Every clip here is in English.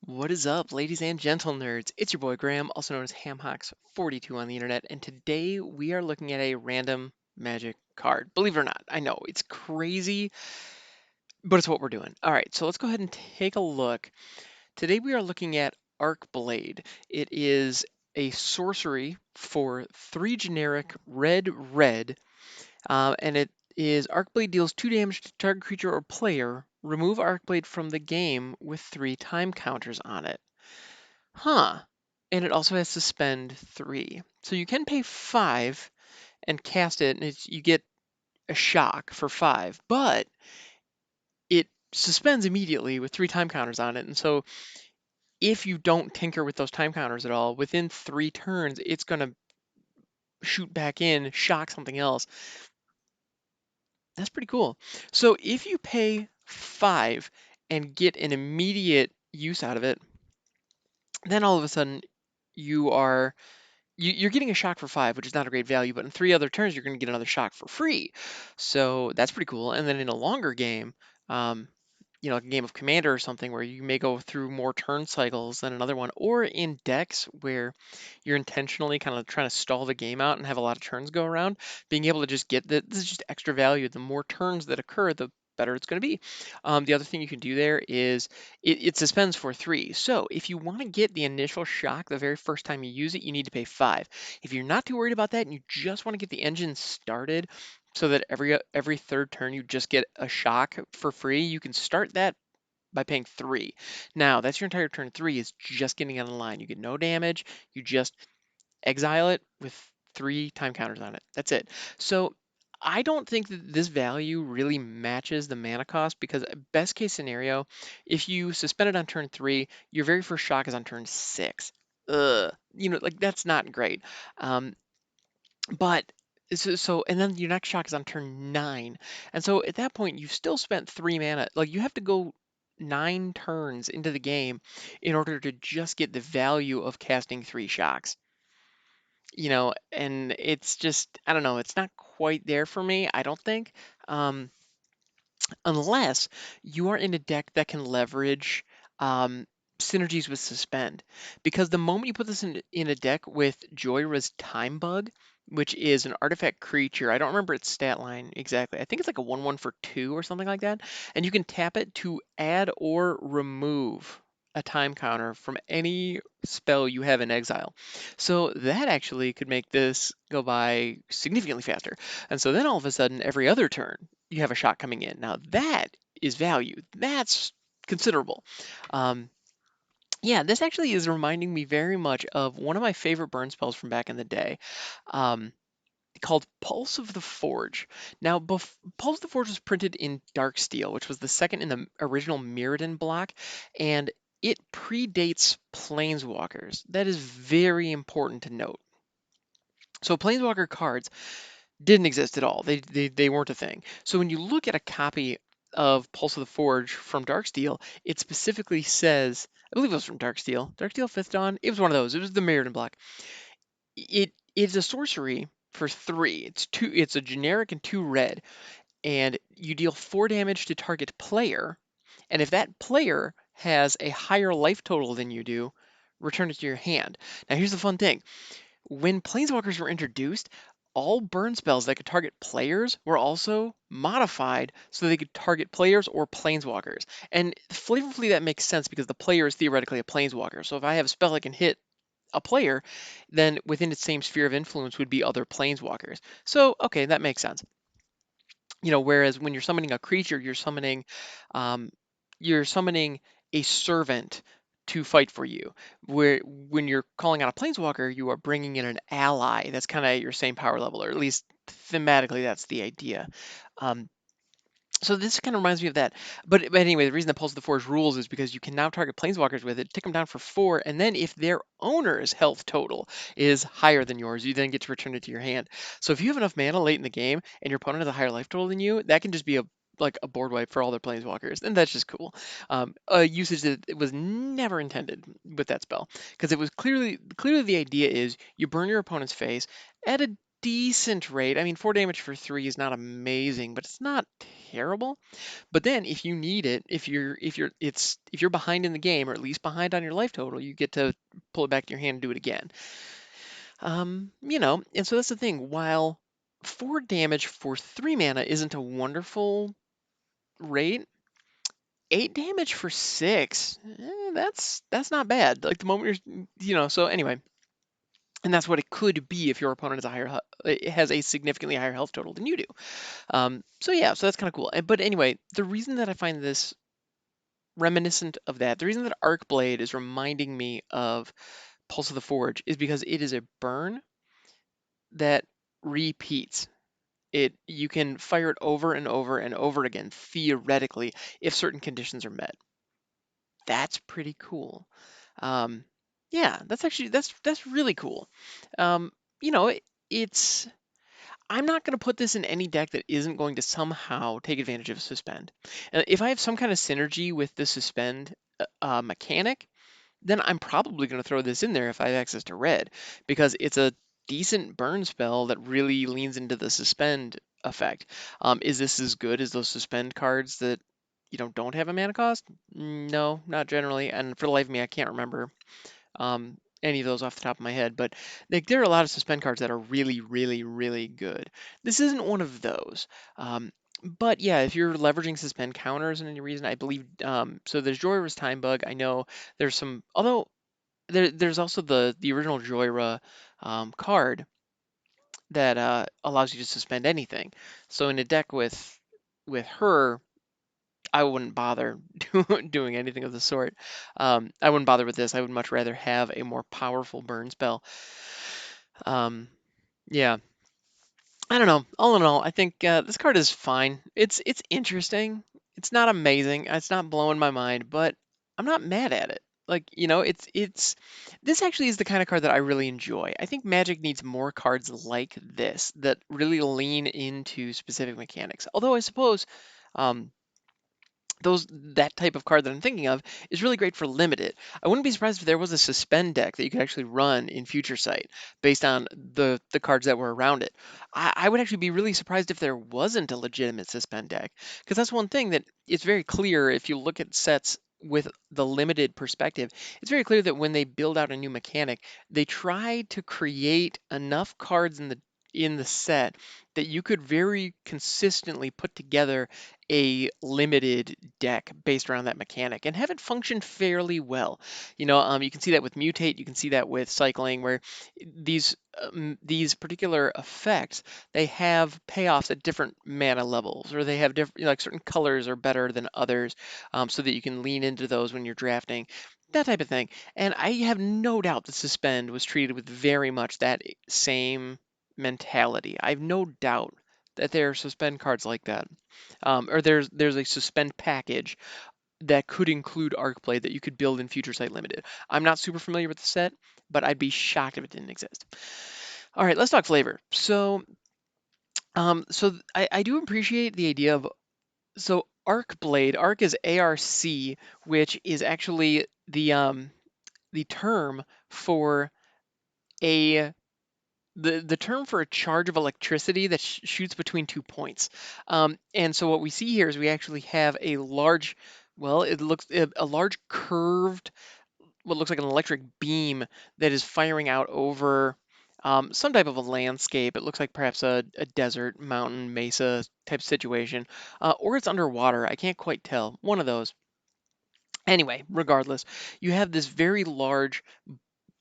What is up, ladies and gentle nerds? It's your boy Graham, also known as HamHawks42 on the internet, and today we are looking at a random magic card. Believe it or not, I know it's crazy, but it's what we're doing. All right, so let's go ahead and take a look. Today we are looking at Arc Blade. It is a sorcery for 3 generic red, and it is Arcblade deals 2 damage to target creature or player. Remove Arcblade from the game with 3 time counters on it. Huh. And it also has suspend 3. So you can pay 5 and cast it, and you get a shock for 5, but it suspends immediately with 3 time counters on it. And so if you don't tinker with those time counters at all, within 3 turns, it's going to shoot back in, shock something else. That's pretty cool. So if you pay 5 and get an immediate use out of it, then all of a sudden you are you're getting a shock for 5, which is not a great value, but in 3 other turns, you're going to get another shock for free. So that's pretty cool. And then in a longer game, um, like a game of Commander or something where you may go through more turn cycles than another one, or in decks where you're intentionally kind of trying to stall the game out and have a lot of turns go around, being able to just get this is just extra value. The more turns that occur, the better it's going to be. The other thing you can do there is it suspends for 3. So if you want to get the initial shock the very first time you use it, you need to pay 5. If you're not too worried about that and you just want to get the engine started so that every third turn you just get a shock for free, you can start that by paying 3. Now, that's your entire turn 3 is just getting on the line. You get no damage, you just exile it with 3 time counters on it. That's it. So I don't think that this value really matches the mana cost because best case scenario, if you suspend it on turn 3, your very first shock is on turn 6. Ugh, like that's not great. Um, but and then your next shock is on turn 9. And so at that point, you've still spent 3 mana. Like you have to go 9 turns into the game in order to just get the value of casting 3 shocks. And it's just, I don't know, it's not quite there for me, I don't think. Um, Unless you are in a deck that can leverage synergies with Suspend. Because the moment you put this in a deck with Joyra's Time Bug, which is an artifact creature, I don't remember its stat line exactly. I think it's like a 1/1 for 2 or something like that. And you can tap it to add or remove a time counter from any spell you have in exile. So that actually could make this go by significantly faster. And so then all of a sudden, every other turn, you have a shot coming in. Now that is value. That's considerable. Um, yeah, this actually is reminding me very much of one of my favorite burn spells from back in the day, um, called Pulse of the Forge. Now, Pulse of the Forge was printed in Dark Steel, which was the second in the original Mirrodin block, and it predates Planeswalkers. That is very important to note. So Planeswalker cards didn't exist at all. They weren't a thing. So when you look at a copy of Pulse of the Forge from Darksteel, it specifically says, I believe it was from Darksteel, Darksteel Fifth Dawn. It was one of those. It was the Mirrodin block. It is a sorcery for 3. It's a generic and 2 red, and you deal 4 damage to target player. And if that player has a higher life total than you do, return it to your hand. Now here's the fun thing. When planeswalkers were introduced, all burn spells that could target players were also modified so they could target players or planeswalkers. And flavorfully, that makes sense because the player is theoretically a planeswalker. So if I have a spell that can hit a player, then within its same sphere of influence would be other planeswalkers. So, okay, that makes sense. Whereas when you're summoning a creature, um, you're summoning a servant to fight for you. Where when you're calling out a planeswalker, you are bringing in an ally that's kind of at your same power level, or at least thematically, that's the idea. Um, so this kind of reminds me of that. But anyway, the reason that Pulse of the Forge rules is because you can now target planeswalkers with it, tick them down for 4, and then if their owner's health total is higher than yours, you then get to return it to your hand. So if you have enough mana late in the game and your opponent has a higher life total than you, that can just be like a board wipe for all their planeswalkers, and that's just cool. A usage that it was never intended with that spell, because it was clearly the idea is you burn your opponent's face at a decent rate. I mean, 4 damage for 3 is not amazing, but it's not terrible. But then if you need it, if you're behind in the game, or at least behind on your life total, you get to pull it back in your hand and do it again. And so that's the thing. While 4 damage for 3 mana isn't a wonderful rate, 8 damage for 6, that's not bad. Like the moment so anyway, and that's what it could be if your opponent it has a significantly higher health total than you do. So yeah, so that's kind of cool. But anyway, the reason that I find this reminiscent of that, the reason that Arcblade is reminding me of Pulse of the Forge is because it is a burn that repeats. You can fire it over and over and over again, theoretically, if certain conditions are met. That's pretty cool. Um, yeah, that's really cool. Um, you know, it, it's I'm not going to put this in any deck that isn't going to somehow take advantage of suspend. If I have some kind of synergy with the suspend mechanic, then I'm probably going to throw this in there if I have access to red, because it's a decent burn spell that really leans into the suspend effect. Is this as good as those suspend cards that don't have a mana cost? No, not generally. And for the life of me, I can't remember any of those off the top of my head. But like, there are a lot of suspend cards that are really, really, really good. This isn't one of those. But yeah, if you're leveraging suspend counters in any reason, I believe so. There's Joyra's Time Bug. I know there's some, although there's also the original Joyra card that allows you to suspend anything. So in a deck with her, I wouldn't bother doing anything of the sort. I wouldn't bother with this. I would much rather have a more powerful burn spell. Yeah, I don't know. All in all, I think this card is fine. It's interesting. It's not amazing. It's not blowing my mind, but I'm not mad at it. Like, it's this actually is the kind of card that I really enjoy. I think Magic needs more cards like this that really lean into specific mechanics. Although I suppose um, that type of card that I'm thinking of is really great for limited. I wouldn't be surprised if there was a suspend deck that you could actually run in Future Sight based on the cards that were around it. I would actually be really surprised if there wasn't a legitimate suspend deck, because that's one thing that it's very clear if you look at sets with the limited perspective. It's very clear that when they build out a new mechanic, they try to create enough cards in the set that you could very consistently put together a limited deck based around that mechanic and have it function fairly well. You can see that with Mutate, you can see that with Cycling, where these particular effects, they have payoffs at different mana levels, or they have different, like certain colors are better than others, so that you can lean into those when you're drafting. That type of thing. And I have no doubt that Suspend was treated with very much that same mentality. I have no doubt that there are suspend cards like that, or there's a suspend package that could include Arcblade that you could build in Future Sight Limited. I'm not super familiar with the set, but I'd be shocked if it didn't exist. All right, let's talk flavor. So I do appreciate the idea of Arcblade. Arc is ARC, which is actually the term for a the term for a charge of electricity that shoots between 2 points. And so what we see here is we actually have a large, well, it looks a large curved, what looks like an electric beam that is firing out over some type of a landscape. It looks like perhaps a desert, mountain, mesa type situation, or it's underwater. I can't quite tell. One of those. Anyway, regardless, you have this very large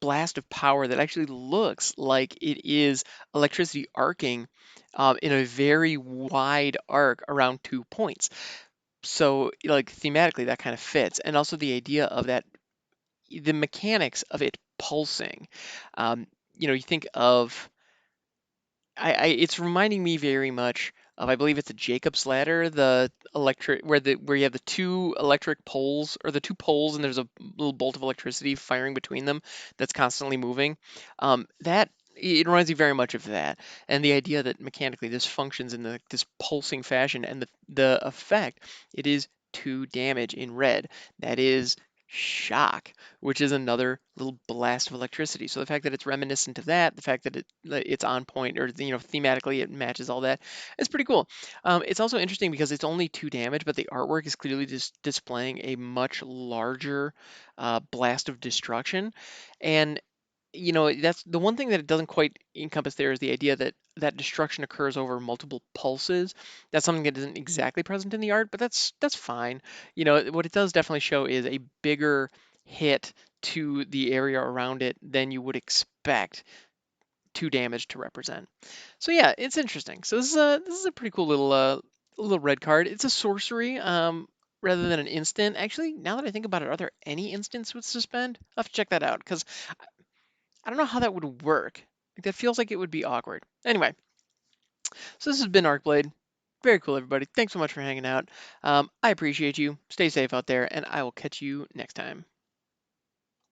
blast of power that actually looks like it is electricity arcing in a very wide arc around 2 points. So, like, thematically, that kind of fits. And also the idea of that, the mechanics of it pulsing. You think of it's reminding me very much of, I believe it's a Jacob's ladder, the electric where you have the two electric poles, or the two poles, and there's a little bolt of electricity firing between them that's constantly moving. That it reminds me very much of that, and the idea that mechanically this functions in this pulsing fashion, and the effect, it is 2 damage in red. That is shock, which is another little blast of electricity. So the fact that it's reminiscent of that, the fact that it's on point, or thematically it matches all that, it's pretty cool. It's also interesting because it's only 2 damage, but the artwork is clearly just displaying a much larger blast of destruction. And that's the one thing that it doesn't quite encompass there, is the idea that that destruction occurs over multiple pulses. That's something that isn't exactly present in the art, but that's fine. What it does definitely show is a bigger hit to the area around it than you would expect 2 damage to represent. So yeah, it's interesting. So this is a pretty cool little red card. It's a sorcery, rather than an instant. Actually, now that I think about it, are there any instants with suspend? I'll have to check that out, because I don't know how that would work. Like, that feels like it would be awkward. Anyway, so this has been Arcblade. Very cool, everybody. Thanks so much for hanging out. I appreciate you. Stay safe out there, and I will catch you next time.